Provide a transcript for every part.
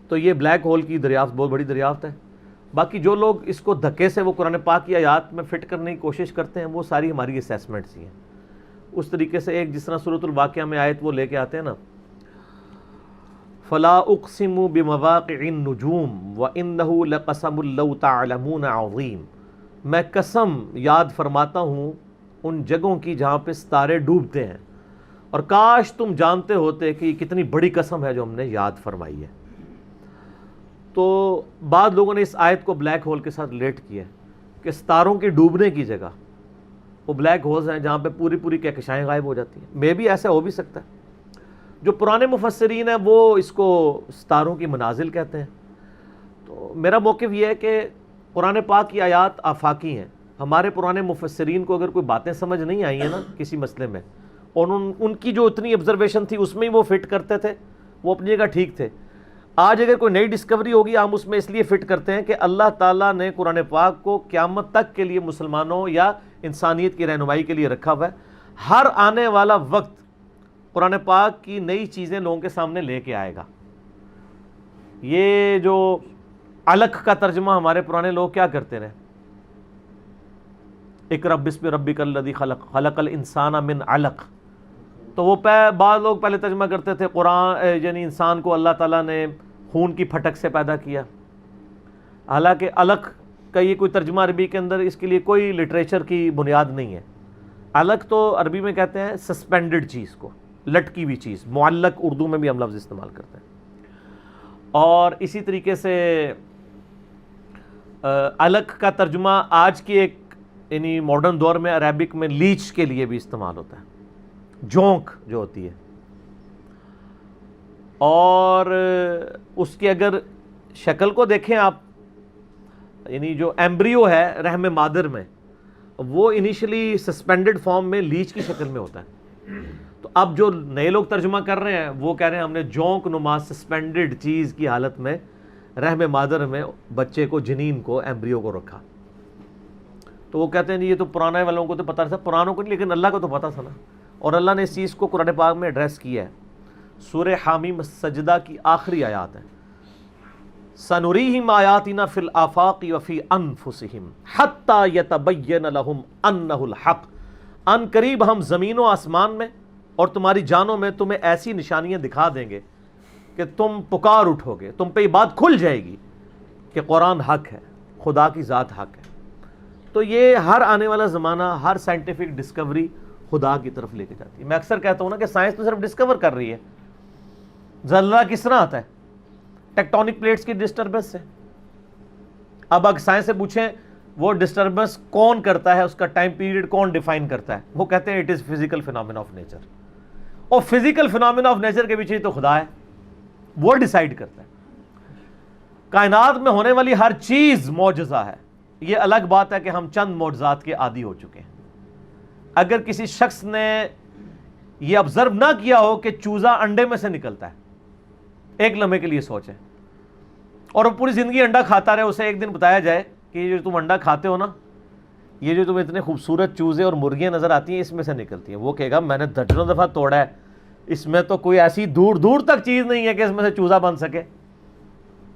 تو یہ black hole کی دریافت بہت بڑی دریافت ہے. باقی جو لوگ اس کو دھکے سے وہ قرآن پاک کی آیات میں فٹ کرنے کی کوشش کرتے ہیں وہ ساری ہماری اسیسمنٹس ہی ہیں. اس طریقے سے ایک جس طرح سورۃ الواقعہ میں آیت وہ لے کے آتے ہیں نا، فلا اقسم بمواقع النجوم وانه لقسم لو تعلمون عظیم، میں قسم یاد فرماتا ہوں ان جگہوں کی جہاں پہ ستارے ڈوبتے ہیں، اور کاش تم جانتے ہوتے کہ یہ کتنی بڑی قسم ہے جو ہم نے یاد فرمائی ہے. تو بعض لوگوں نے اس آیت کو بلیک ہول کے ساتھ ریلیٹ کیا ہے کہ ستاروں کے ڈوبنے کی جگہ وہ بلیک ہولز ہیں جہاں پہ پوری پوری کہکشائیں غائب ہو جاتی ہیں. مے بھی ایسا ہو بھی سکتا ہے. جو پرانے مفسرین ہیں وہ اس کو ستاروں کی منازل کہتے ہیں. تو میرا موقف یہ ہے کہ قرآن پاک کی آیات آفاقی ہیں. ہمارے پرانے مفسرین کو اگر کوئی باتیں سمجھ نہیں آئی ہیں نا کسی مسئلے میں، اور ان کی جو اتنی آبزرویشن تھی اس میں ہی وہ فٹ کرتے تھے، وہ اپنی جگہ ٹھیک تھے. آج اگر کوئی نئی ڈسکوری ہوگی ہم اس میں اس لیے فٹ کرتے ہیں کہ اللہ تعالیٰ نے قرآن پاک کو قیامت تک کے لیے مسلمانوں یا انسانیت کی رہنمائی کے لیے رکھا ہوا ہے. ہر آنے والا وقت قرآن پاک کی نئی چیزیں لوگوں کے سامنے لے کے آئے گا. یہ جو علق کا ترجمہ ہمارے پرانے لوگ کیا کرتے رہے، اقرأ بسم ربک الذی خلق خلق الانسان من علق، تو وہ بعض لوگ پہلے ترجمہ کرتے تھے قرآن یعنی انسان کو اللہ تعالیٰ نے خون کی پھٹک سے پیدا کیا. حالانکہ علق کا یہ کوئی ترجمہ عربی کے اندر اس کے لیے کوئی لٹریچر کی بنیاد نہیں ہے. علق تو عربی میں کہتے ہیں سسپینڈڈ چیز کو، لٹکی ہوئی چیز. معلق اردو میں بھی ہم لفظ استعمال کرتے ہیں. اور اسی طریقے سے علق کا ترجمہ آج کی ایک یعنی ماڈرن دور میں عربک میں لیچ کے لیے بھی استعمال ہوتا ہے، جونک جو ہوتی ہے. اور اس کی اگر شکل کو دیکھیں آپ، یعنی جو ایمبریو ہے رحم مادر میں، وہ انیشلی سسپینڈڈ فارم میں لیچ کی شکل میں ہوتا ہے. تو اب جو نئے لوگ ترجمہ کر رہے ہیں وہ کہہ رہے ہیں ہم نے جونک نما سسپینڈڈ چیز کی حالت میں رحم مادر میں بچے کو، جنین کو، ایمبریو کو رکھا. تو وہ کہتے ہیں یہ تو پرانے والوں کو تو پتہ تھا، پرانوں کو نہیں، لیکن اللہ کو تو پتہ تھا نا. اور اللہ نے اس چیز کو قرآن پاک میں ایڈریس کیا ہے. سورہ حامیم سجدہ کی آخری آیات ہیں، سَنُرِيهِمْ آیَاتِنَا فِي الْآفَاقِ وَفِي أَنفُسِهِمْ حَتَّى يَتَبَيَّنَ لَهُمْ أَنَّهُ الْحَقُّ، ان قریب ہم زمین و آسمان میں اور تمہاری جانوں میں تمہیں ایسی نشانیاں دکھا دیں گے کہ تم پکار اٹھو گے، تم پہ یہ بات کھل جائے گی کہ قرآن حق ہے، خدا کی ذات حق ہے. تو یہ ہر آنے والا زمانہ، ہر سائنٹیفک ڈسکوری خدا کی طرف لے کے جاتی ہے. میں اکثر کہتا ہوں نا کہ سائنس تو صرف ڈسکور کر رہی ہے. زلزلہ کس طرح آتا ہے؟ ٹیکٹونک پلیٹس کی ڈسٹربنس سے. اب اگر سائنس سے پوچھیں وہ ڈسٹربنس کون کرتا ہے، اس کا ٹائم پیریڈ کون ڈیفائن کرتا ہے، وہ کہتے ہیں it is physical phenomena of nature. اور فزیکل فینومینا آف نیچر کے پیچھے تو خدا ہے، وہ ڈیسائیڈ کرتا ہے. کائنات میں ہونے والی ہر چیز معجزہ ہے. یہ الگ بات ہے کہ ہم چند معجزات کے عادی ہو چکے ہیں. اگر کسی شخص نے یہ آبزرو نہ کیا ہو کہ چوزا انڈے میں سے نکلتا ہے، ایک لمحے کے لیے سوچیں، اور وہ پوری زندگی انڈا کھاتا رہے، اسے ایک دن بتایا جائے کہ یہ جو تم انڈا کھاتے ہو نا، یہ جو تمہیں اتنے خوبصورت چوزے اور مرغیاں نظر آتی ہیں اس میں سے نکلتی ہیں، وہ کہے گا میں نے درجنوں دفعہ توڑا ہے، اس میں تو کوئی ایسی دور دور تک چیز نہیں ہے کہ اس میں سے چوزا بن سکے.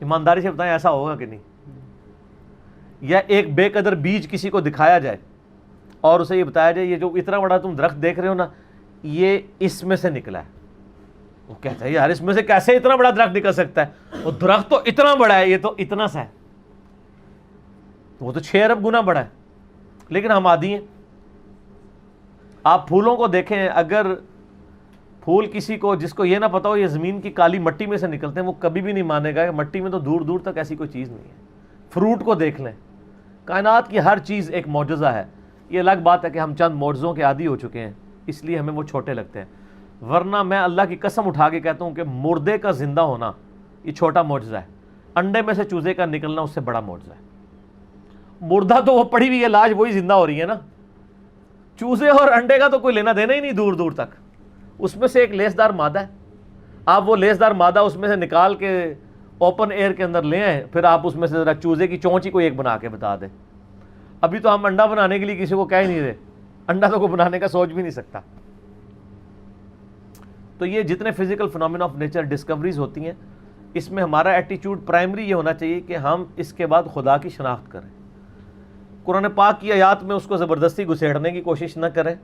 ایمانداری سے بتائیں ایسا ہوگا کہ نہیں؟ یا ایک بے قدر بیج کسی کو دکھایا جائے اور اسے یہ بتایا جائے یہ جو اتنا بڑا تم درخت دیکھ رہے ہو نا، یہ اس میں سے نکلا ہے، وہ کہتا ہے یار اس میں سے کیسے اتنا بڑا درخت نکل سکتا ہے، وہ درخت تو اتنا بڑا ہے، یہ تو اتنا سا ہے، وہ تو 6 ارب گنا بڑا ہے. لیکن ہم عادی ہیں. آپ پھولوں کو دیکھیں، اگر پھول کسی کو جس کو یہ نہ پتا ہو یہ زمین کی کالی مٹی میں سے نکلتے ہیں، وہ کبھی بھی نہیں مانے گا کہ مٹی میں تو دور دور تک ایسی کوئی چیز نہیں ہے. فروٹ کو دیکھ لیں، کائنات کی ہر چیز ایک معجزہ ہے. یہ الگ بات ہے کہ ہم چند معجزوں کے عادی ہو چکے ہیں، اس لیے ہمیں وہ چھوٹے لگتے ہیں. ورنہ میں اللہ کی قسم اٹھا کے کہتا ہوں کہ مردے کا زندہ ہونا یہ چھوٹا معجزہ ہے، انڈے میں سے چوزے کا نکلنا اس سے بڑا معجزہ ہے. مردہ تو وہ پڑی ہوئی ہے لاش، وہی زندہ ہو رہی ہے نا. چوزے اور انڈے کا تو کوئی لینا دینا ہی نہیں دور دور تک. اس میں سے ایک لیسدار مادہ ہے، آپ وہ لیسدار مادہ اس میں سے نکال کے اوپن ایئر کے اندر لے آئیں، پھر آپ اس میں سے ذرا چوزے کی چونچ ہی کوئی ایک بنا کے بتا دیں. ابھی تو ہم انڈا بنانے کے لیے کسی کو کہہ ہی نہیں رہے، انڈا تو کوئی بنانے کا سوچ بھی نہیں سکتا. تو یہ جتنے physical phenomena of nature discoveries ہوتی ہیں، اس میں ہمارا ایٹیچیوڈ پرائمری یہ ہونا چاہیے کہ ہم اس کے بعد خدا کی شناخت کریں. قرآن پاک کی آیات میں اس کو زبردستی گھسیڑنے کی کوشش نہ کریں.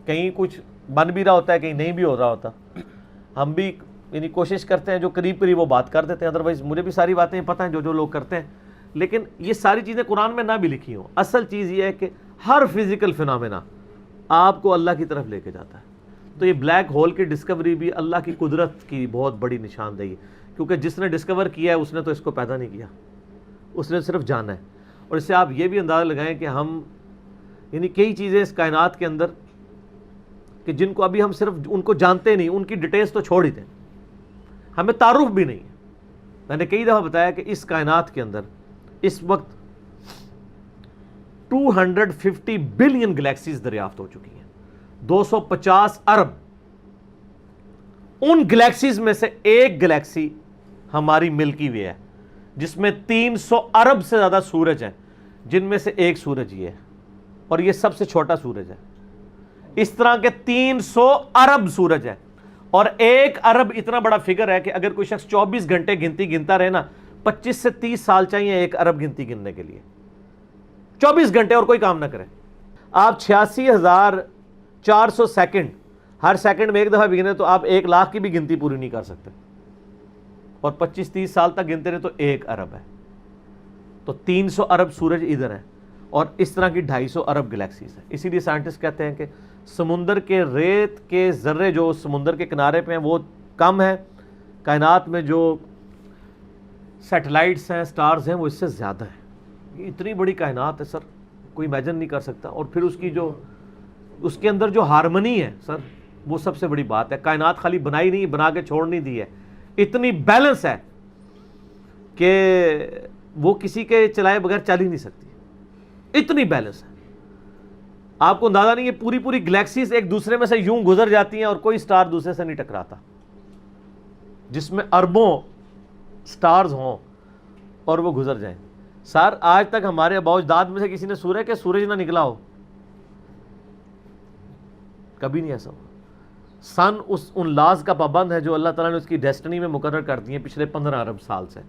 کہیں کچھ بن بھی رہا ہوتا ہے, کہیں نہیں بھی ہو رہا ہوتا. ہم بھی یعنی کوشش کرتے ہیں جو قریب قریب وہ بات کر دیتے ہیں, ادروائز مجھے بھی ساری باتیں پتہ ہیں جو لوگ کرتے ہیں, لیکن یہ ساری چیزیں قرآن میں نہ بھی لکھی ہوں. اصل چیز یہ ہے کہ ہر فزیکل فنامنا آپ کو اللہ کی طرف لے کے جاتا ہے. تو یہ بلیک ہول کی ڈسکوری بھی اللہ کی قدرت کی بہت بڑی نشاندہی ہے, کیونکہ جس نے ڈسکور کیا ہے اس نے تو اس کو پیدا نہیں کیا, اس نے صرف جانا ہے. اور اس سے آپ یہ بھی اندازہ لگائیں کہ ہم یعنی کئی چیزیں اس کائنات کے اندر کہ جن کو ابھی ہم صرف ان کو جانتے نہیں, ان کی ڈیٹیلز تو چھوڑ ہی دیں, ہمیں تعارف بھی نہیں ہے. میں نے کئی دفعہ بتایا کہ اس کائنات کے اندر اس وقت 250 بلین گلیکسیز دریافت ہو چکی ہیں, 250 ارب. ان گلیکسیز میں سے ایک گلیکسی ہماری ملکی وے ہے, جس میں 300 ارب سے زیادہ سورج ہیں, جن میں سے ایک سورج یہ ہے, اور یہ سب سے چھوٹا سورج ہے. اس طرح کے 300 ارب سورج ہے, اور ایک ارب اتنا بڑا فگر ہے کہ اگر کوئی شخص 24 گھنٹے گنتی گنتا رہے نا, 25 سے 30 سال چاہیے ایک ارب گنتی گننے کے لیے. 24 گھنٹے اور کوئی کام نہ کرے. آپ 86,400 سیکنڈ, ہر سیکنڈ میں ایک دفعہ بھی گنے تو آپ 1 لاکھ کی بھی گنتی پوری نہیں کر سکتے, اور 25-30 سال تک گنتے رہے تو 1 ارب ہے. تو 300 ارب سورج ادھر ہیں, اور اس طرح کی 250 ارب گلیکسیز ہیں. اسی لیے سائنٹسٹ کہتے ہیں کہ سمندر کے ریت کے ذرے جو سمندر کے کنارے پہ ہیں وہ کم ہیں, کائنات میں جو سیٹلائٹس ہیں, سٹارز ہیں, وہ اس سے زیادہ ہیں. یہ اتنی بڑی کائنات ہے سر, کوئی امیجن نہیں کر سکتا. اور پھر اس کے اندر جو ہارمنی ہے سر, وہ سب سے بڑی بات ہے. کائنات خالی بنائی نہیں, بنا کے چھوڑ نہیں دی ہے, اتنی بیلنس ہے کہ وہ کسی کے چلائے بغیر چل ہی نہیں سکتی, اتنی بیلنس ہے. آپ کو اندازہ نہیں, یہ پوری گلیکسیز ایک دوسرے میں سے یوں گزر جاتی ہیں اور کوئی سٹار دوسرے سے نہیں ٹکراتا, جس میں اربوں سٹارز ہوں اور وہ گزر جائیں. سر آج تک ہمارے آباء و اجداد میں سے کسی نے سورہ کہ سورج نہ نکلا ہو, کبھی نہیں ایسا ہوا. سن ان لاز کا پابند ہے جو اللہ تعالیٰ نے اس کی ڈیسٹنی میں مقرر کر دی ہیں پچھلے 15 ارب سال سے.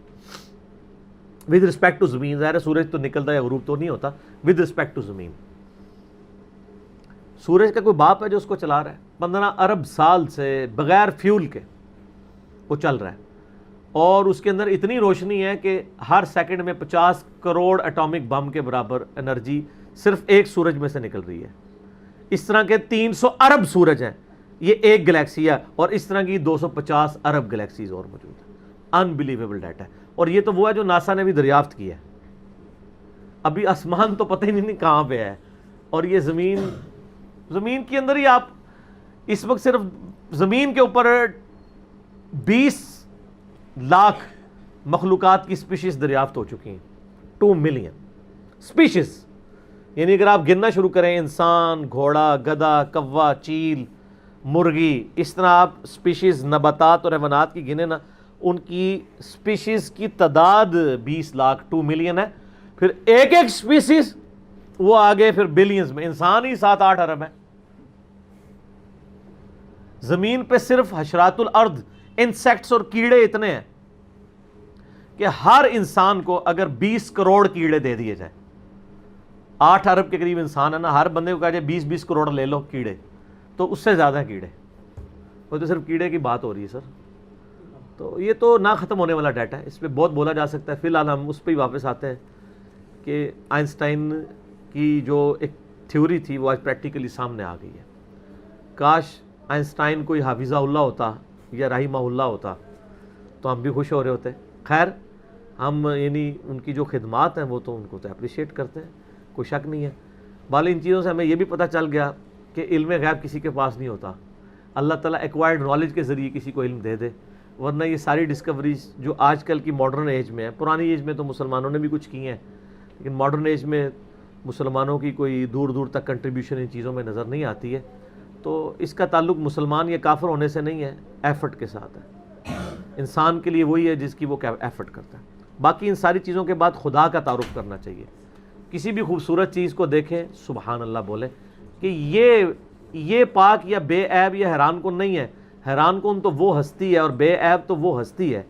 ود رسپیکٹ ٹو زمین, ظاہر ہے سورج تو نکلتا یا غروب تو نہیں ہوتا, ود رسپیکٹ ٹو زمین. سورج کا کوئی باپ ہے جو اس کو چلا رہا ہے؟ 15 ارب سال سے بغیر فیول کے وہ چل رہا ہے, اور اس کے اندر اتنی روشنی ہے کہ ہر سیکنڈ میں 50 کروڑ اٹامک بم کے برابر انرجی صرف ایک سورج میں سے نکل رہی ہے. اس طرح کے 300 ارب سورج ہیں, یہ ایک گلیکسی ہے, اور اس طرح کی 250 ارب گلیکسیز اور موجود ہیں. انبلیویبل ڈیٹا ہے. اور یہ تو وہ ہے جو ناسا نے بھی دریافت کیا ہے. ابھی آسمان تو پتہ ہی نہیں کہاں پہ ہے, اور یہ زمین کے اندر ہی آپ اس وقت صرف زمین کے اوپر 20 لاکھ مخلوقات کی سپیشیز دریافت ہو چکی ہیں. 2 ملین سپیشیز, یعنی اگر آپ گننا شروع کریں, انسان, گھوڑا, گدھا, کوا, چیل, مرغی, اس طرح آپ سپیشیز نباتات اور حیوانات کی گنے نا, ان کی سپیشیز کی تعداد 20 لاکھ 2 ملین ہے. پھر ایک سپیشیز وہ آگے پھر بلینز میں, انسان ہی 7-8 ارب ہے. زمین پہ صرف حشرات الارض, انسیکٹس اور کیڑے اتنے ہیں کہ ہر انسان کو اگر 20 کروڑ کیڑے دے دیے جائیں, 8 ارب کے قریب انسان ہے نا, ہر بندے کو کہا جائے 20 کروڑ لے لو کیڑے, تو اس سے زیادہ ہیں کیڑے. وہ تو صرف کیڑے کی بات ہو رہی ہے سر. تو یہ تو نہ ختم ہونے والا ڈیٹا ہے, اس پہ بہت بولا جا سکتا ہے. فی الحال ہم اس پہ ہی واپس آتے ہیں کہ آئنسٹائن کی جو ایک تھیوری تھی وہ آج پریکٹیکلی سامنے آ گئی ہے. کاش آئنسٹائن کوئی حافظہ اللہ ہوتا یا رحمہ اللہ ہوتا تو ہم بھی خوش ہو رہے ہوتے. خیر, ہم یعنی ان کی جو خدمات ہیں وہ تو ان کو تو اپریشیٹ کرتے ہیں, کوئی شک نہیں ہے. بالے ان چیزوں سے ہمیں یہ بھی پتہ چل گیا کہ علم غیب کسی کے پاس نہیں ہوتا, اللہ تعالیٰ ایکوائرڈ نالج کے ذریعے کسی کو علم دے دے. ورنہ یہ ساری ڈسکوریز جو آج کل کی ماڈرن ایج میں ہے, پرانی ایج میں تو مسلمانوں نے بھی کچھ کی ہیں, لیکن ماڈرن ایج میں مسلمانوں کی کوئی دور دور تک کنٹریبیوشن ان چیزوں میں نظر نہیں آتی ہے. تو اس کا تعلق مسلمان یا کافر ہونے سے نہیں ہے, ایفرٹ کے ساتھ ہے. انسان کے لیے وہی ہے جس کی وہ ایفرٹ کرتا ہے. باقی ان ساری چیزوں کے بعد خدا کا تعارف کرنا چاہیے. کسی بھی خوبصورت چیز کو دیکھیں سبحان اللہ بولیں کہ یہ پاک یا بے عیب یا حیران کن نہیں ہے. حیران کن تو وہ ہستی ہے اور بے عیب تو وہ ہستی ہے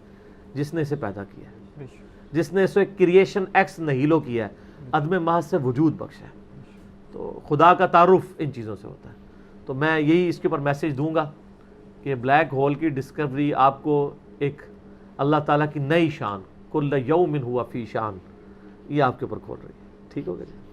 جس نے اسے پیدا کیا ہے، جس نے اسے کریشن ایکس نہیلو کیا ہے، عدم محض سے وجود بخشا ہے۔ تو خدا کا تعارف ان چیزوں سے ہوتا ہے۔ تو میں یہی اس کے اوپر میسیج دوں گا کہ بلیک ہول کی ڈسکوری آپ کو ایک اللہ تعالیٰ کی نئی شان، کل یوم ہوا فی شان، یہ آپ کے اوپر کھول رہی ہے۔ ٹھیک ہوگا جی؟